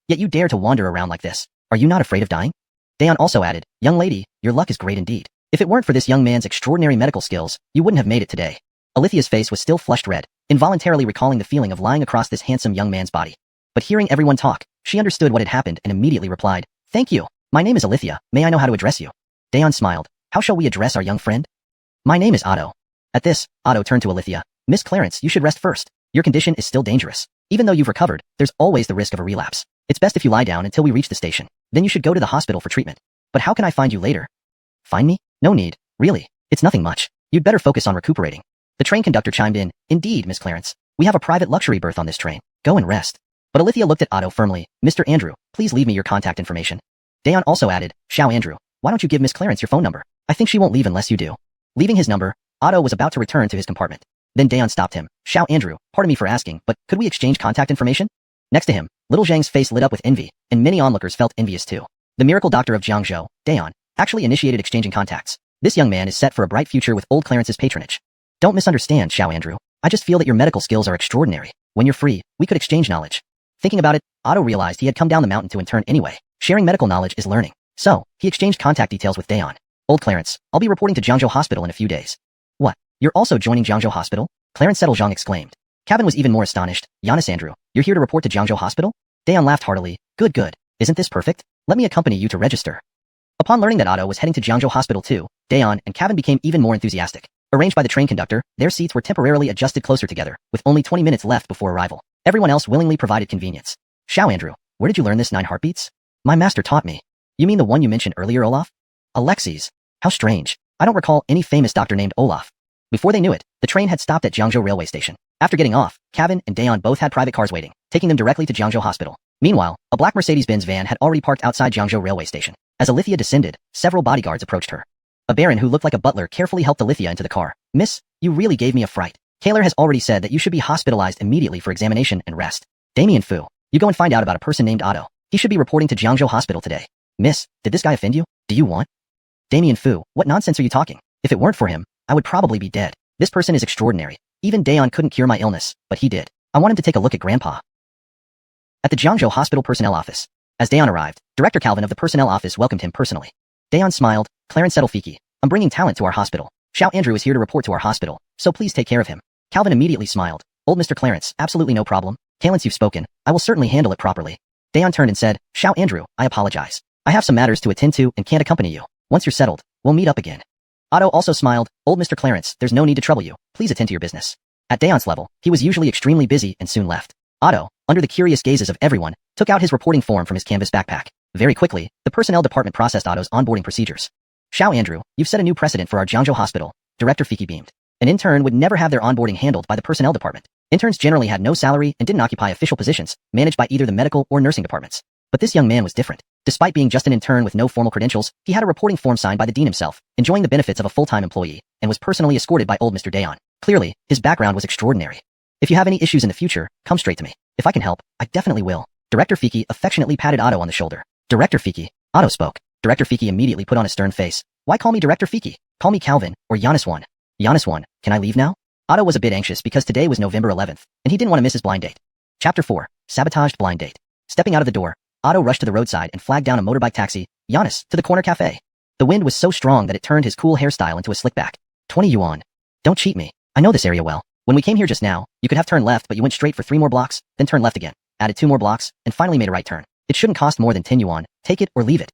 Yet you dare to wander around like this. Are you not afraid of dying? Dayon also added, young lady, your luck is great indeed. If it weren't for this young man's extraordinary medical skills, you wouldn't have made it today. Alithia's face was still flushed red, involuntarily recalling the feeling of lying across this handsome young man's body. But hearing everyone talk, she understood what had happened and immediately replied, thank you. My name is Alithia. May I know how to address you? Dayon smiled. How shall we address our young friend? My name is Otto. At this, Otto turned to Alithia. Miss Clarence, you should rest first. Your condition is still dangerous. Even though you've recovered, there's always the risk of a relapse. It's best if you lie down until we reach the station. Then you should go to the hospital for treatment. But how can I find you later? Find me? No need. Really. It's nothing much. You'd better focus on recuperating. The train conductor chimed in. Indeed, Miss Clarence. We have a private luxury berth on this train. Go and rest. But Alithia looked at Otto firmly. Mr. Andrew, please leave me your contact information. Dayon also added, Xiao Andrew, why don't you give Miss Clarence your phone number? I think she won't leave unless you do. Leaving his number, Otto was about to return to his compartment. Then Dayon stopped him. Xiao Andrew, pardon me for asking, but could we exchange contact information? Next to him, Little Zhang's face lit up with envy, and many onlookers felt envious too. The miracle doctor of Jiangzhou, Dayon, actually initiated exchanging contacts. This young man is set for a bright future with old Clarence's patronage. Don't misunderstand, Xiao Andrew. I just feel that your medical skills are extraordinary. When you're free, we could exchange knowledge. Thinking about it, Otto realized he had come down the mountain to intern anyway. Sharing medical knowledge is learning. So, he exchanged contact details with Dayon. Old Clarence, I'll be reporting to Jiangzhou Hospital in a few days. What? You're also joining Jiangzhou Hospital? Clarence Settlejiang exclaimed. Kevin was even more astonished. Giannis Andrew, you're here to report to Jiangzhou Hospital? Dayon laughed heartily. Good. Isn't this perfect? Let me accompany you to register. Upon learning that Otto was heading to Jiangzhou Hospital too, Dayon and Kevin became even more enthusiastic. Arranged by the train conductor, their seats were temporarily adjusted closer together, with only 20 minutes left before arrival. Everyone else willingly provided convenience. Xiao Andrew, where did you learn this 9 heartbeats? My master taught me. You mean the one you mentioned earlier, Olaf? Alexis. How strange. I don't recall any famous doctor named Olaf. Before they knew it, the train had stopped at Jiangzhou railway station. After getting off, Kevin and Dayon both had private cars waiting, taking them directly to Jiangzhou Hospital. Meanwhile, a black Mercedes-Benz van had already parked outside Jiangzhou railway station. As Alithia descended, several bodyguards approached her. A baron who looked like a butler carefully helped Alithia into the car. Miss, you really gave me a fright. Kaler has already said that you should be hospitalized immediately for examination and rest. Damien Fu, you go and find out about a person named Otto. He should be reporting to Jiangzhou Hospital today. Miss, did this guy offend you? Do you want? Damien Fu, what nonsense are you talking? If it weren't for him, I would probably be dead. This person is extraordinary. Even Dayon couldn't cure my illness, but he did. I want him to take a look at Grandpa. At the Jiangzhou Hospital Personnel Office. As Dayon arrived, Director Calvin of the Personnel Office welcomed him personally. Dayon smiled. Clarence Settlefiki, I'm bringing talent to our hospital. Xiao Andrew is here to report to our hospital, so please take care of him. Calvin immediately smiled. Old Mr. Clarence, absolutely no problem. Calence, you've spoken. I will certainly handle it properly. Dayon turned and said, Xiao Andrew, I apologize. I have some matters to attend to and can't accompany you. Once you're settled, we'll meet up again. Otto also smiled. Old Mr. Clarence, there's no need to trouble you. Please attend to your business. At Dayon's level, he was usually extremely busy and soon left. Otto, under the curious gazes of everyone, took out his reporting form from his canvas backpack. Very quickly, the personnel department processed Otto's onboarding procedures. Xiao Andrew, you've set a new precedent for our Jiangzhou Hospital. Director Fiki beamed. An intern would never have their onboarding handled by the personnel department. Interns generally had no salary and didn't occupy official positions, managed by either the medical or nursing departments. But this young man was different. Despite being just an intern with no formal credentials, he had a reporting form signed by the dean himself, enjoying the benefits of a full-time employee, and was personally escorted by old Mr. Dayon. Clearly, his background was extraordinary. If you have any issues in the future, come straight to me. If I can help, I definitely will. Director Fiki affectionately patted Otto on the shoulder. Director Fiki, Otto spoke. Director Fiki immediately put on a stern face. Why call me Director Fiki? Call me Calvin, or Giannis 1. Giannis 1, can I leave now? Otto was a bit anxious because today was November 11th, and he didn't want to miss his blind date. Chapter 4, Sabotaged Blind Date. Stepping out of the door, Otto rushed to the roadside and flagged down a motorbike taxi, Giannis, to the corner cafe. The wind was so strong that it turned his cool hairstyle into a slick back. 20 yuan. Don't cheat me. I know this area well. When we came here just now, you could have turned left but you went straight for 3 more blocks, then turned left again, added 2 more blocks, and finally made a right turn. It shouldn't cost more than 10 yuan. Take it or leave it.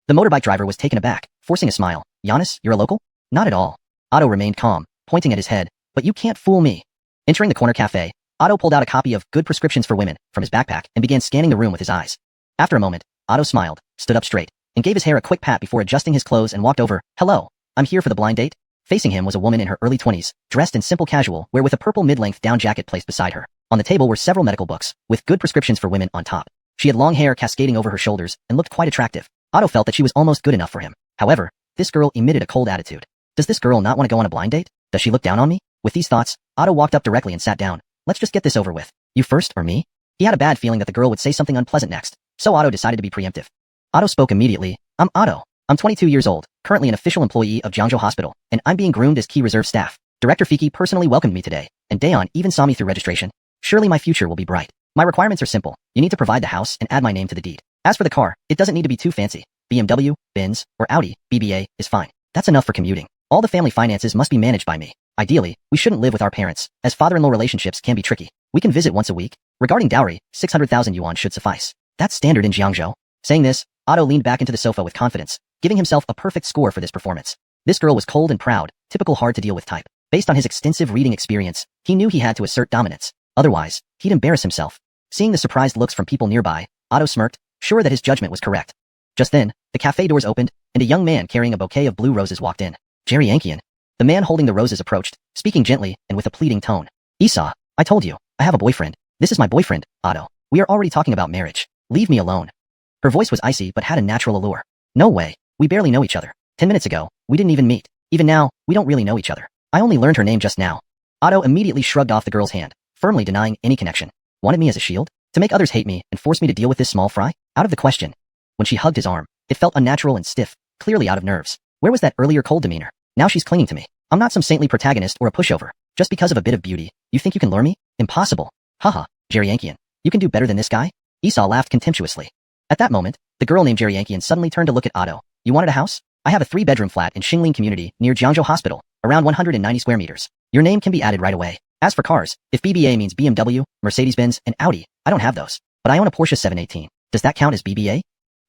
The motorbike driver was taken aback, forcing a smile. Giannis, you're a local? Not at all. Otto remained calm, pointing at his head. But you can't fool me. Entering the corner cafe, Otto pulled out a copy of Good Prescriptions for Women from his backpack and began scanning the room with his eyes. After a moment, Otto smiled, stood up straight, and gave his hair a quick pat before adjusting his clothes and walked over. Hello, I'm here for the blind date. Facing him was a woman in her early 20s, dressed in simple casual wear with a purple mid-length down jacket placed beside her. On the table were several medical books, with Good Prescriptions for Women on top. She had long hair cascading over her shoulders and looked quite attractive. Otto felt that she was almost good enough for him. However, this girl emitted a cold attitude. Does this girl not want to go on a blind date? Does she look down on me? With these thoughts, Otto walked up directly and sat down. Let's just get this over with. You first, or me? He had a bad feeling that the girl would say something unpleasant next, so Otto decided to be preemptive. Otto spoke immediately. I'm Otto. I'm 22 years old, currently an official employee of Jiangzhou Hospital, and I'm being groomed as key reserve staff. Director Fiki personally welcomed me today, and Dayon even saw me through registration. Surely my future will be bright. My requirements are simple. You need to provide the house and add my name to the deed. As for the car, it doesn't need to be too fancy. BMW, Benz, or Audi, BBA, is fine. That's enough for commuting. All the family finances must be managed by me. Ideally, we shouldn't live with our parents, as father-in-law relationships can be tricky. We can visit once a week. Regarding dowry, 600,000 yuan should suffice. That's standard in Jiangzhou. Saying this, Otto leaned back into the sofa with confidence, giving himself a perfect score for this performance. This girl was cold and proud, typical hard-to-deal-with type. Based on his extensive reading experience, he knew he had to assert dominance. Otherwise, he'd embarrass himself. Seeing the surprised looks from people nearby, Otto smirked, sure that his judgment was correct. Just then, the cafe doors opened, and a young man carrying a bouquet of blue roses walked in. Jerry Yankian. The man holding the roses approached, speaking gently and with a pleading tone. Esau, I told you, I have a boyfriend. This is my boyfriend, Otto. We are already talking about marriage. Leave me alone. Her voice was icy but had a natural allure. No way. We barely know each other. 10 minutes ago, we didn't even meet. Even now, we don't really know each other. I only learned her name just now. Otto immediately shrugged off the girl's hand, firmly denying any connection. Wanted me as a shield? To make others hate me and force me to deal with this small fry? Out of the question. When she hugged his arm, it felt unnatural and stiff, clearly out of nerves. Where was that earlier cold demeanor? Now she's clinging to me. I'm not some saintly protagonist or a pushover. Just because of a bit of beauty, you think you can lure me? Impossible. Haha, Jerry Yankian. You can do better than this guy? Esau laughed contemptuously. At that moment, the girl named Jerry Yankian suddenly turned to look at Otto. You wanted a house? I have a 3-bedroom flat in Xingling community near Jiangzhou Hospital, around 190 square meters. Your name can be added right away. As for cars, if BBA means BMW, Mercedes-Benz, and Audi, I don't have those. But I own a Porsche 718. Does that count as BBA?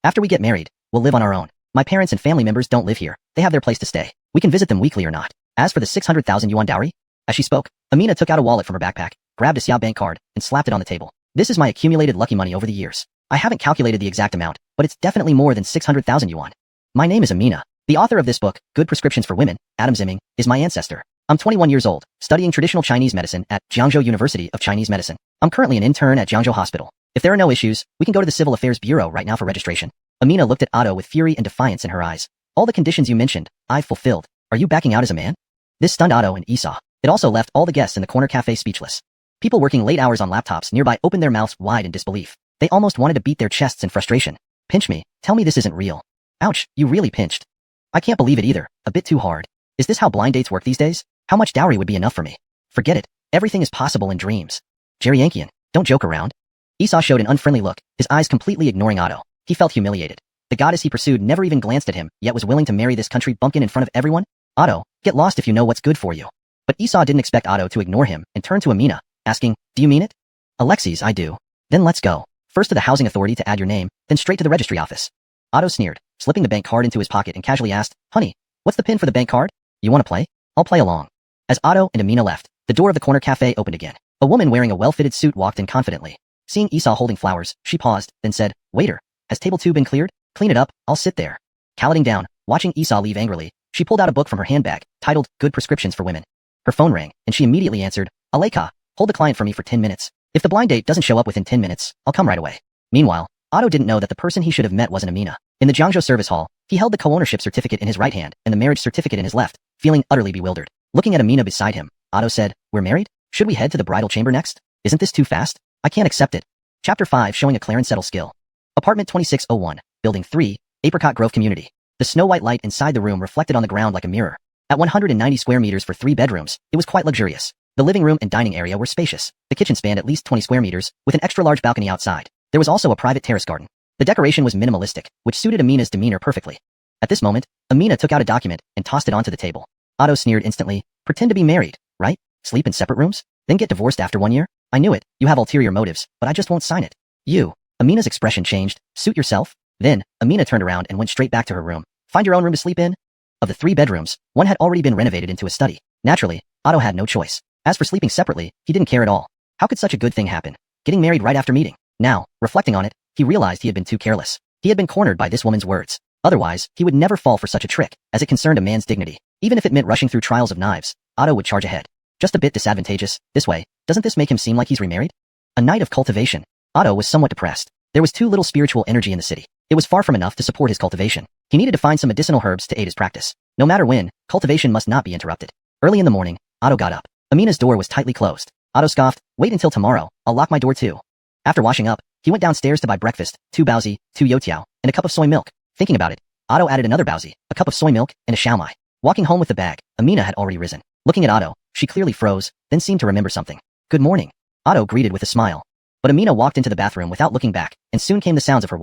After we get married, we'll live on our own. My parents and family members don't live here. They have their place to stay. We can visit them weekly or not. As for the 600,000 yuan dowry? As she spoke, Amina took out a wallet from her backpack, grabbed a Xiao bank card, and slapped it on the table. This is my accumulated lucky money over the years. I haven't calculated the exact amount, but it's definitely more than 600,000 yuan. My name is Amina. The author of this book, Good Prescriptions for Women, Adam Zimming, is my ancestor. I'm 21 years old, studying traditional Chinese medicine at Jiangzhou University of Chinese Medicine. I'm currently an intern at Jiangzhou Hospital. If there are no issues, we can go to the Civil Affairs Bureau right now for registration. Amina looked at Otto with fury and defiance in her eyes. All the conditions you mentioned, I've fulfilled. Are you backing out as a man? This stunned Otto and Esau. It also left all the guests in the corner cafe speechless. People working late hours on laptops nearby opened their mouths wide in disbelief. They almost wanted to beat their chests in frustration. Pinch me. Tell me this isn't real. Ouch, you really pinched. I can't believe it either. A bit too hard. Is this how blind dates work these days? How much dowry would be enough for me? Forget it. Everything is possible in dreams. Jerry Yankian, don't joke around. Esau showed an unfriendly look, his eyes completely ignoring Otto. He felt humiliated. The goddess he pursued never even glanced at him, yet was willing to marry this country bumpkin in front of everyone? Otto, get lost if you know what's good for you. But Esau didn't expect Otto to ignore him and turned to Amina, asking, do you mean it? Alexis, I do. Then let's go. First to the housing authority to add your name, then straight to the registry office. Otto sneered, slipping the bank card into his pocket and casually asked, honey, what's the pin for the bank card? You want to play? I'll play along. As Otto and Amina left, the door of the corner cafe opened again. A woman wearing a well-fitted suit walked in confidently. Seeing Esau holding flowers, she paused, then said, waiter, has table 2 been cleared? Clean it up, I'll sit there. Cowling down, watching Esau leave angrily, she pulled out a book from her handbag, titled Good Prescriptions for Women. Her phone rang, and she immediately answered, Aleka, hold the client for me for 10 minutes. If the blind date doesn't show up within 10 minutes, I'll come right away. Meanwhile, Otto didn't know that the person he should have met wasn't Amina. In the Jiangzhou service hall, he held the co-ownership certificate in his right hand and the marriage certificate in his left, feeling utterly bewildered. Looking at Amina beside him, Otto said, we're married? Should we head to the bridal chamber next? Isn't this too fast? I can't accept it. Chapter 5 showing a Clarence settle skill. Apartment 2601, Building 3, Apricot Grove Community. The snow-white light inside the room reflected on the ground like a mirror. At 190 square meters for 3 bedrooms, it was quite luxurious. The living room and dining area were spacious. The kitchen spanned at least 20 square meters, with an extra-large balcony outside. There was also a private terrace garden. The decoration was minimalistic, which suited Amina's demeanor perfectly. At this moment, Amina took out a document and tossed it onto the table. Otto sneered instantly. Pretend to be married, right? Sleep in separate rooms? Then get divorced after 1 year? I knew it. You have ulterior motives, but I just won't sign it. You. Amina's expression changed. Suit yourself? Then, Amina turned around and went straight back to her room. Find your own room to sleep in? Of the 3 bedrooms, one had already been renovated into a study. Naturally, Otto had no choice. As for sleeping separately, he didn't care at all. How could such a good thing happen? Getting married right after meeting. Now, reflecting on it, he realized he had been too careless. He had been cornered by this woman's words. Otherwise, he would never fall for such a trick, as it concerned a man's dignity. Even if it meant rushing through trials of knives, Otto would charge ahead. Just a bit disadvantageous, this way. Doesn't this make him seem like he's remarried? A night of cultivation. Otto was somewhat depressed. There was too little spiritual energy in the city. It was far from enough to support his cultivation. He needed to find some medicinal herbs to aid his practice. No matter when, cultivation must not be interrupted. Early in the morning, Otto got up. Amina's door was tightly closed. Otto scoffed, wait until tomorrow, I'll lock my door too. After washing up, he went downstairs to buy breakfast, 2 baozi, 2 youtiao, and a cup of soy milk. Thinking about it, Otto added another baozi, a cup of soy milk, and a xiaomai. Walking home with the bag, Amina had already risen. Looking at Otto, she clearly froze, then seemed to remember something. Good morning. Otto greeted with a smile. But Amina walked into the bathroom without looking back, and soon came the sounds of her